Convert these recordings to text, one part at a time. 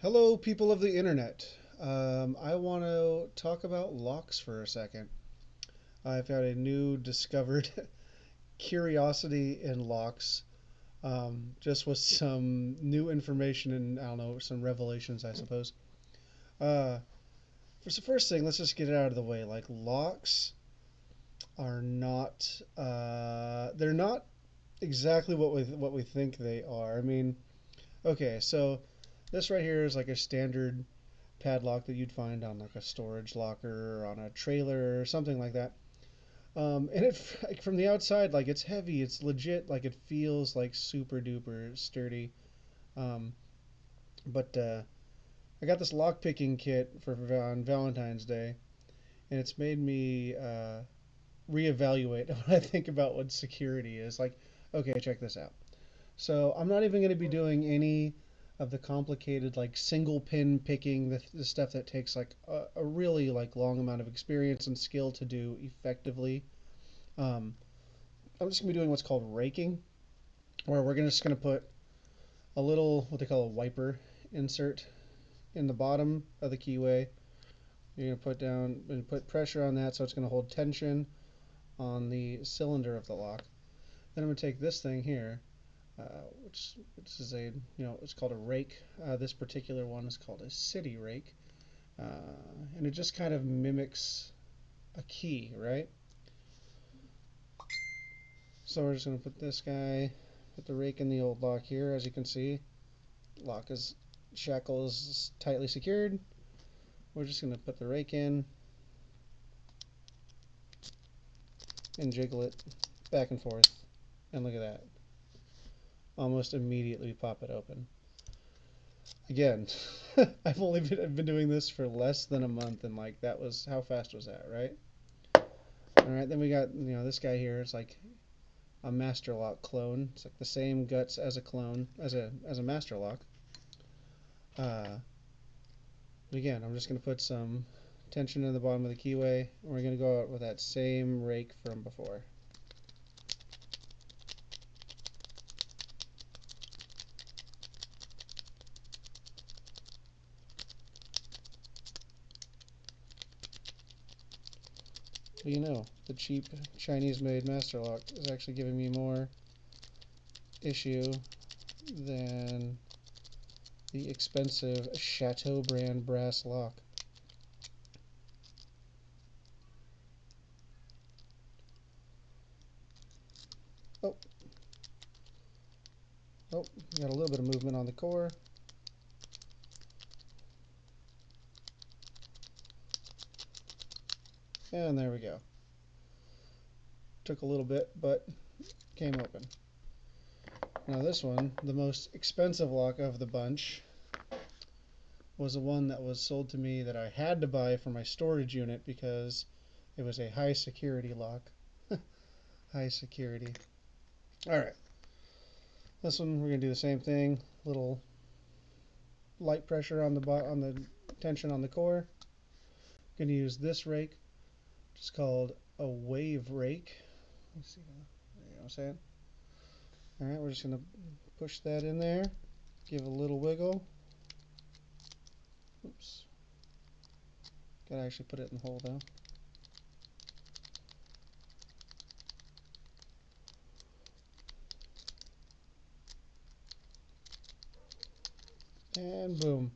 Hello, people of the internet. I want to talk about locks for a second. I've had a new discovered curiosity in locks, just with some new information and I don't know, some revelations, I suppose. Uh, for the first thing, let's just get it out of the way. Like locks are not, they're not exactly what we think they are. I mean, okay, so this right here is like a standard padlock that you'd find on like a storage locker or on a trailer or something like that. And it like, from the outside, like it's heavy, it's legit, like it feels like super duper sturdy. Um, but I got this lock picking kit for on Valentine's Day, and it's made me reevaluate what I think about what security is. Like, okay, check this out. So I'm not even going to be doing any of the complicated like single pin picking, the stuff that takes like a really like long amount of experience and skill to do effectively. Um, I'm just going to be doing what's called raking, where we're just going to put a little what they call a wiper insert in the bottom of the keyway. You're going to put down and put pressure on that so it's going to hold tension on the cylinder of the lock. Then I'm going to take this thing here, which is a it's called a rake. This particular one is called a city rake, and it just kind of mimics a key, right? So we're just going to put this guy, put the rake in the old lock here. As you can see, lock is shackle is tightly secured. We're just going to put the rake in and jiggle it back and forth, and look at that. Almost immediately pop it open. Again, I've been doing this for less than a month, and like that was how fast was that, right? All right, then we got this guy here. It's like a master lock clone. It's like the same guts as a clone as a master lock. Again, I'm just going to put some tension in the bottom of the keyway, and we're going to go out with that same rake from before. Well, the cheap Chinese-made master lock is actually giving me more issue than the expensive Chateau brand brass lock. Oh, oh, got a little bit of movement on the core. And there we go. Took a little bit, but came open. Now this one, the most expensive lock of the bunch, was the one that was sold to me that I had to buy for my storage unit because it was a high security lock. High security. Alright, this one we're going to do the same thing. Little light pressure on the tension on the core. Going to use this rake, which is called a wave rake. Let's see, you know what I'm saying? Alright, we're just going to push that in there, give it a little wiggle. Oops. Gotta actually put it in the hole though. And boom.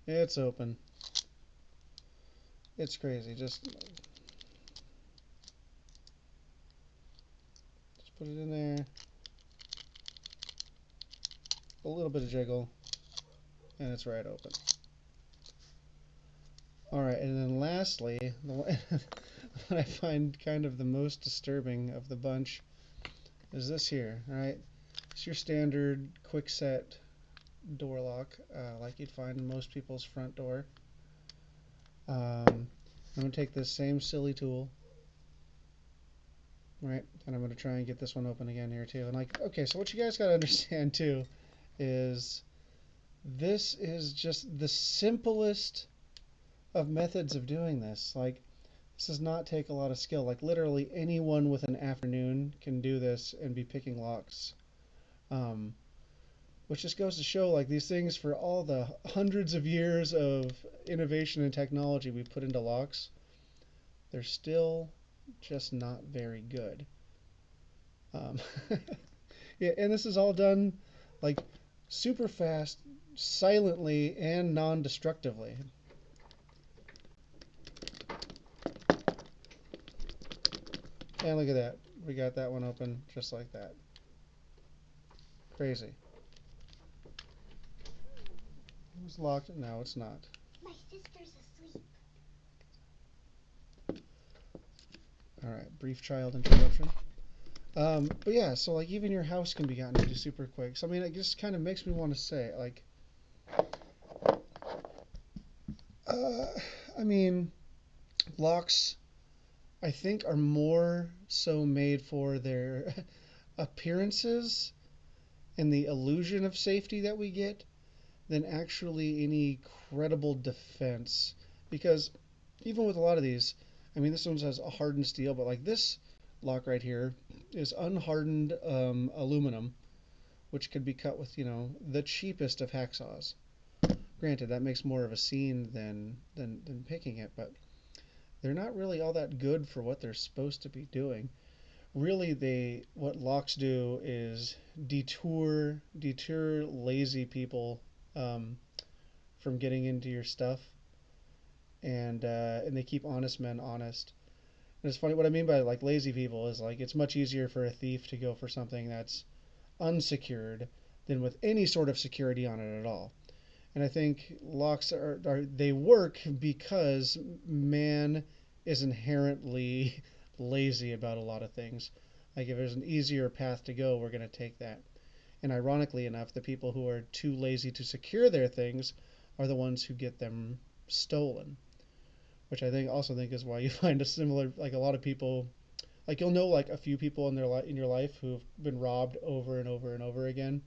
It's open. It's crazy. Just put it in there. A little bit of jiggle. And it's right open. Alright, and then lastly, the one that I find kind of the most disturbing of the bunch is this here, alright? It's your standard quick set door lock, like you'd find in most people's front door. I'm going to take this same silly tool, right, and I'm going to try and get this one open again here too. And like, okay, so what you guys got to understand too is this is just the simplest of methods of doing this. Like, this does not take a lot of skill. Like, literally anyone with an afternoon can do this and be picking locks. which just goes to show like these things for all the hundreds of years of innovation and technology we put into locks, they're still just not very good. Um, yeah, and this is all done like super fast, silently, and non-destructively. And look at that. We got that one open just like that. Crazy. It was locked. No, it's not. My sister's asleep. All right, brief child interruption. But yeah, so like even your house can be gotten into super quick. So I mean, it just kind of makes me want to say like, uh, I mean, locks I think are more so made for their appearances and the illusion of safety that we get than actually any credible defense. Because even with a lot of these, I mean, this one has a hardened steel, but like this lock right here is unhardened aluminum, which could be cut with, the cheapest of hacksaws. Granted, that makes more of a scene than picking it, but they're not really all that good for what they're supposed to be doing. Really, what locks do is deter lazy people um, from getting into your stuff, and they keep honest men honest. And it's funny what I mean by like lazy people is like it's much easier for a thief to go for something that's unsecured than with any sort of security on it at all. And I think locks they work because man is inherently lazy about a lot of things. Like if there's an easier path to go, we're going to take that. And ironically enough, the people who are too lazy to secure their things are the ones who get them stolen, which I think also think is why you find a similar like a lot of people like you'll know like a few people in your life who've been robbed over and over and over again.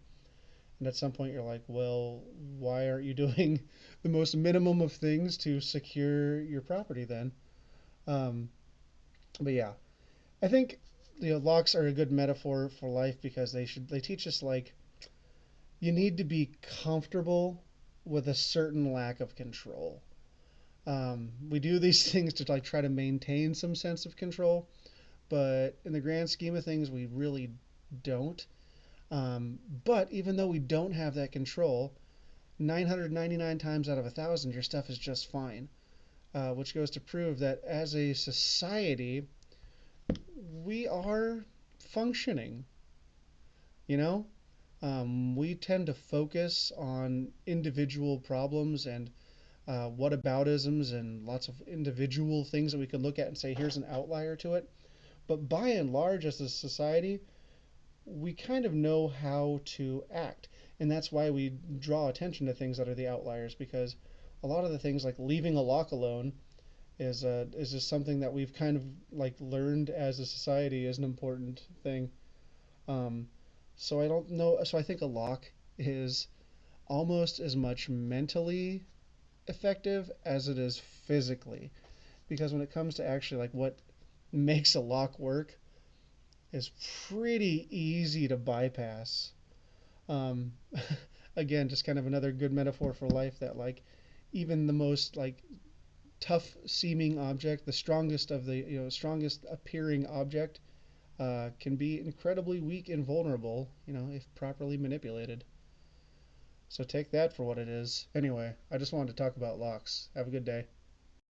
And at some point you're like, well, why aren't you doing the most minimum of things to secure your property then? Um, but yeah, I think locks are a good metaphor for life because they teach us like you need to be comfortable with a certain lack of control. We do these things to like try to maintain some sense of control, but in the grand scheme of things, we really don't. But even though we don't have that control, 999 times out of 1,000, your stuff is just fine. Which goes to prove that as a society, we are functioning. You know, we tend to focus on individual problems and whataboutisms and lots of individual things that we can look at and say, here's an outlier to it. But by and large, as a society, we kind of know how to act. And that's why we draw attention to things that are the outliers, because a lot of the things like leaving a lock alone is just something that we've kind of like learned as a society is an important thing. Um, so I don't know. So I think a lock is almost as much mentally effective as it is physically, because when it comes to actually like what makes a lock work is pretty easy to bypass. Um, again, just kind of another good metaphor for life that like even the most like tough seeming object, the strongest of the strongest appearing object, can be incredibly weak and vulnerable, if properly manipulated. So take that for what it is. Anyway, I just wanted to talk about locks. Have a good day.